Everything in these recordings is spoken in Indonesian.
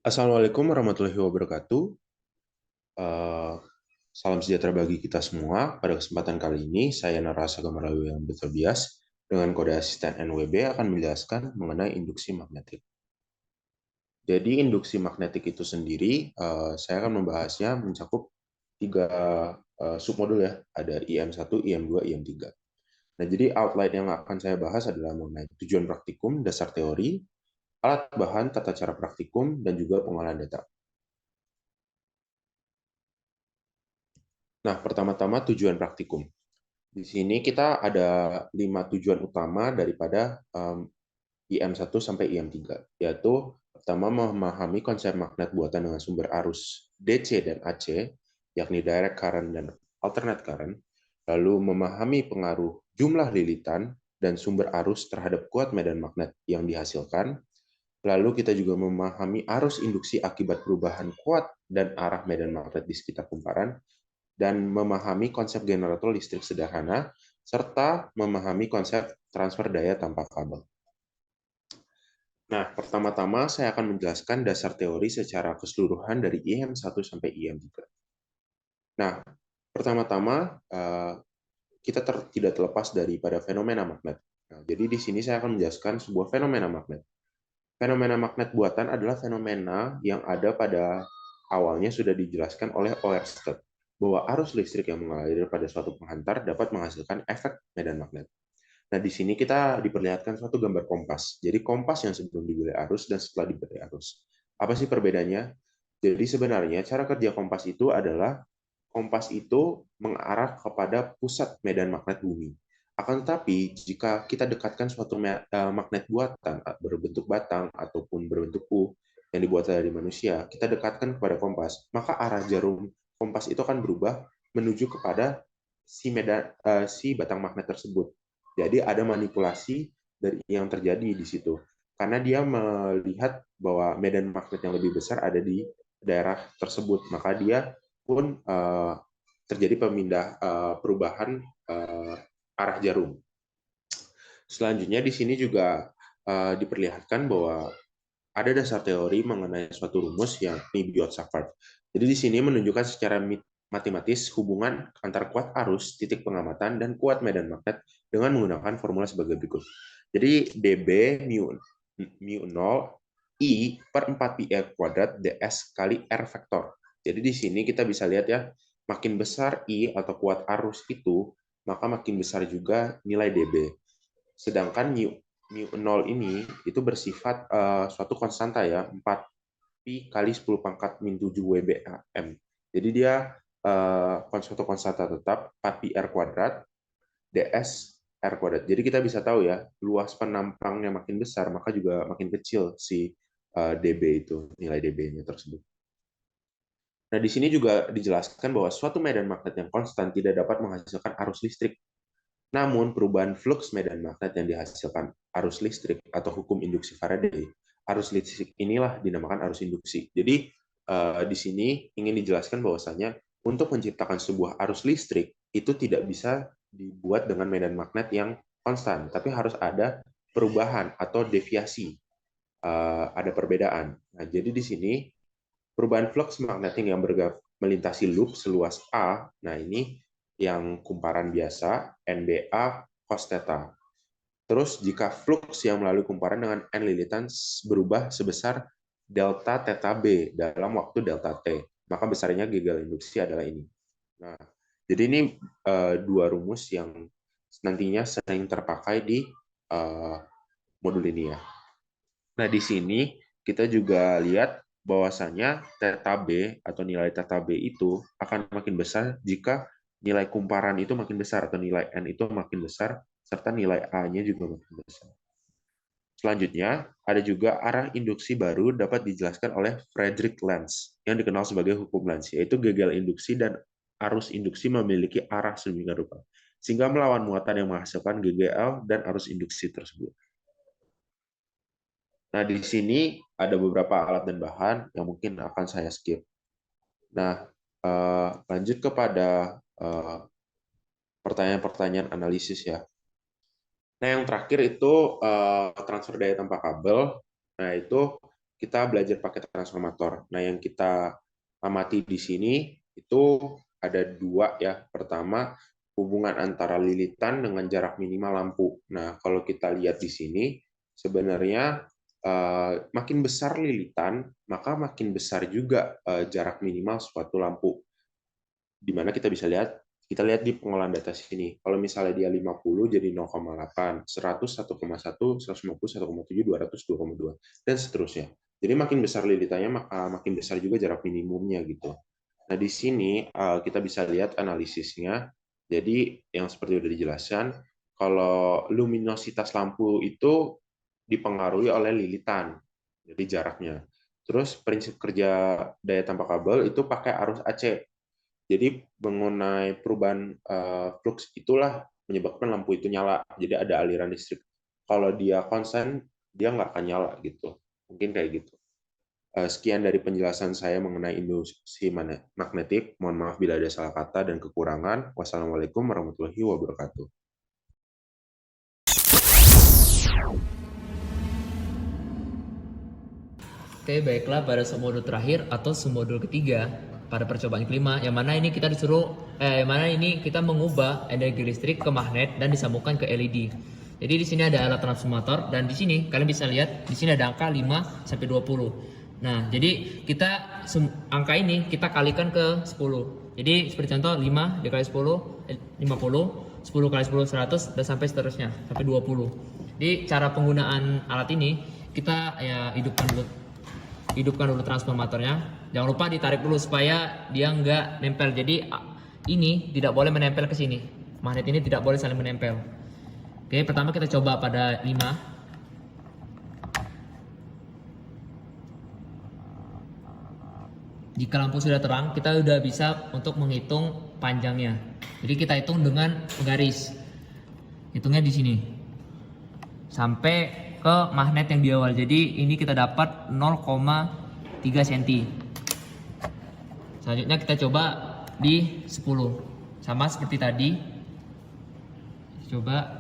Assalamualaikum warahmatullahi wabarakatuh. Eh, Salam sejahtera bagi kita semua. Pada kesempatan kali ini, saya Narasa Gamarawi yang Tobias dengan kode asisten NWB akan menjelaskan mengenai induksi magnetik. Jadi, induksi magnetik itu sendiri, saya akan membahasnya mencakup tiga submodul ya. Ada IM1, IM2, IM3. Nah, jadi outline yang akan saya bahas adalah mengenai tujuan praktikum, dasar teori, alat bahan, tata cara praktikum, dan juga pengolahan data. Nah, pertama-tama tujuan praktikum. Di sini kita ada 5 tujuan utama daripada IM1 sampai IM3, yaitu pertama memahami konsep magnet buatan dengan sumber arus DC dan AC, yakni direct current dan alternate current, lalu memahami pengaruh jumlah lilitan dan sumber arus terhadap kuat medan magnet yang dihasilkan, lalu kita juga memahami arus induksi akibat perubahan kuat dan arah medan magnet di sekitar kumparan, dan memahami konsep generator listrik sederhana, serta memahami konsep transfer daya tanpa kabel. Nah, pertama-tama saya akan menjelaskan dasar teori secara keseluruhan dari IM1 sampai IM3. Nah, pertama-tama kita tidak terlepas daripada fenomena magnet. Nah, jadi di sini saya akan menjelaskan sebuah fenomena magnet. Fenomena magnet buatan adalah fenomena yang ada pada awalnya sudah dijelaskan oleh Oersted, bahwa arus listrik yang mengalir pada suatu penghantar dapat menghasilkan efek medan magnet. Nah, di sini kita diperlihatkan suatu gambar kompas. Jadi kompas yang sebelum diberi arus dan setelah diberi arus. Apa sih perbedaannya? Jadi sebenarnya cara kerja kompas itu adalah kompas itu mengarah kepada pusat medan magnet bumi. Akan tetapi, jika kita dekatkan suatu magnet buatan berbentuk batang ataupun berbentuk U yang dibuat dari manusia, kita dekatkan kepada kompas, maka arah jarum kompas itu akan berubah menuju kepada si batang magnet tersebut. Jadi ada manipulasi dari yang terjadi di situ. Karena dia melihat bahwa medan magnet yang lebih besar ada di daerah tersebut, maka dia pun terjadi perubahan arah jarum. Selanjutnya di sini juga diperlihatkan bahwa ada dasar teori mengenai suatu rumus yang Biot-Savart. Jadi di sini menunjukkan secara matematis hubungan antara kuat arus, titik pengamatan, dan kuat medan magnet dengan menggunakan formula sebagai berikut. Jadi dB mu 0 I per 4 pi kuadrat ds kali R vektor. Jadi di sini kita bisa lihat ya, makin besar I atau kuat arus itu, maka makin besar juga nilai dB. Sedangkan mu 0 ini itu bersifat suatu konstanta ya, 4 pi kali 10 pangkat min 7 WBAM. Jadi dia suatu konstanta tetap 4 pi R kuadrat ds R kuadrat. Jadi kita bisa tahu ya, luas penampangnya makin besar, maka juga makin kecil si dB itu, nilai dB-nya tersebut. Nah, di sini juga dijelaskan bahwa suatu medan magnet yang konstan tidak dapat menghasilkan arus listrik. Namun, perubahan flux medan magnet yang dihasilkan arus listrik atau hukum induksi Faraday, arus listrik inilah dinamakan arus induksi. Jadi, di sini ingin dijelaskan bahwasanya untuk menciptakan sebuah arus listrik itu tidak bisa dibuat dengan medan magnet yang konstan, tapi harus ada perubahan atau deviasi, ada perbedaan. Nah, jadi di sini perubahan flux magnetik yang melintasi loop seluas A, nah ini yang kumparan biasa, NBA cos theta. Terus jika flux yang melalui kumparan dengan N lilitan berubah sebesar delta theta B dalam waktu delta T, maka besarnya gagal induksi adalah ini. Nah, jadi ini dua rumus yang nantinya sering terpakai di modul ini ya. Nah, di sini kita juga lihat bahwasanya theta B atau nilai theta B itu akan makin besar jika nilai kumparan itu makin besar atau nilai N itu makin besar serta nilai A-nya juga makin besar. Selanjutnya, ada juga arah induksi baru dapat dijelaskan oleh Frederick Lenz yang dikenal sebagai hukum Lenz, yaitu gagal induksi dan arus induksi memiliki arah sedemikian rupa sehingga melawan muatan yang menghasilkan GGL dan arus induksi tersebut. Nah, di sini ada beberapa alat dan bahan yang mungkin akan saya skip. Nah, lanjut kepada pertanyaan-pertanyaan analisis ya. Nah, yang terakhir itu transfer daya tanpa kabel. Nah, itu kita belajar pakai transformator. Nah, yang kita amati di sini itu ada dua ya. Pertama, hubungan antara lilitan dengan jarak minimal lampu. Nah, kalau kita lihat di sini, sebenarnya makin besar lilitan, maka makin besar juga jarak minimal suatu lampu. Di mana kita lihat di pengolahan data sini. Kalau misalnya dia 50 jadi 0,8, 100 1,1, 150 1,7, 200 2,2 dan seterusnya. Jadi makin besar lilitannya maka makin besar juga jarak minimumnya gitu. Nah, di sini kita bisa lihat analisisnya. Jadi yang seperti sudah dijelaskan, kalau luminositas lampu itu dipengaruhi oleh lilitan, jadi jaraknya. Terus prinsip kerja daya tampak kabel itu pakai arus AC. Jadi mengenai perubahan flux itulah menyebabkan lampu itu nyala. Jadi ada aliran listrik. Kalau dia konstan, dia nggak akan nyala gitu. Mungkin kayak gitu. Sekian dari penjelasan saya mengenai induksi magnetik. Mohon maaf bila ada salah kata dan kekurangan. Wassalamualaikum warahmatullahi wabarakatuh. Oke, baiklah pada submodul terakhir atau submodul ketiga pada percobaan kelima, yang mana ini kita kita mengubah energi listrik ke magnet dan disambungkan ke LED. Jadi di sini ada alat transformator dan di sini kalian bisa lihat di sini ada angka 5 sampai 20. Nah, jadi angka ini kita kalikan ke 10. Jadi seperti contoh 5 dikali 10 50, 10 kali 10 100 dan sampai seterusnya sampai 20. Jadi cara penggunaan alat ini kita ya hidupkan dulu transformatornya. Jangan lupa ditarik dulu supaya dia nggak nempel. Jadi ini tidak boleh menempel ke sini. Magnet ini tidak boleh saling menempel. Oke, pertama kita coba pada 5. Jika lampu sudah terang, kita sudah bisa untuk menghitung panjangnya. Jadi kita hitung dengan garis. Hitungnya di sini. Sampai ke magnet yang di awal. Jadi ini kita dapat 0,3 cm. Selanjutnya kita coba di 10. Sama seperti tadi. Coba.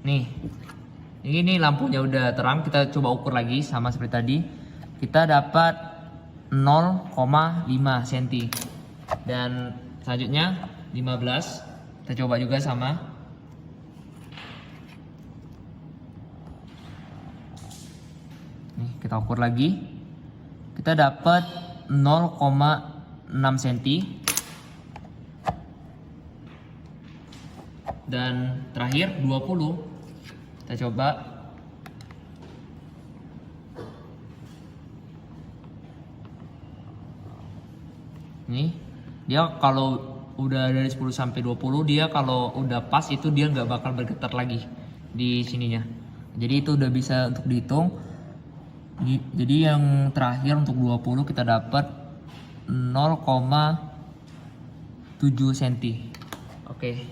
Nih. Ini lampunya udah terang, kita coba ukur lagi sama seperti tadi. Kita dapat 0,5 cm. Dan selanjutnya 15. Kita coba juga sama. Nih, kita ukur lagi. Kita dapat 0,6 cm. Dan terakhir 20. Kita coba. Nih, dia kalau udah dari 10 sampai 20, dia kalau udah pas itu dia nggak bakal bergetar lagi di sininya. Jadi itu udah bisa untuk dihitung. Jadi yang terakhir untuk 20 kita dapat 0,7 cm. Oke.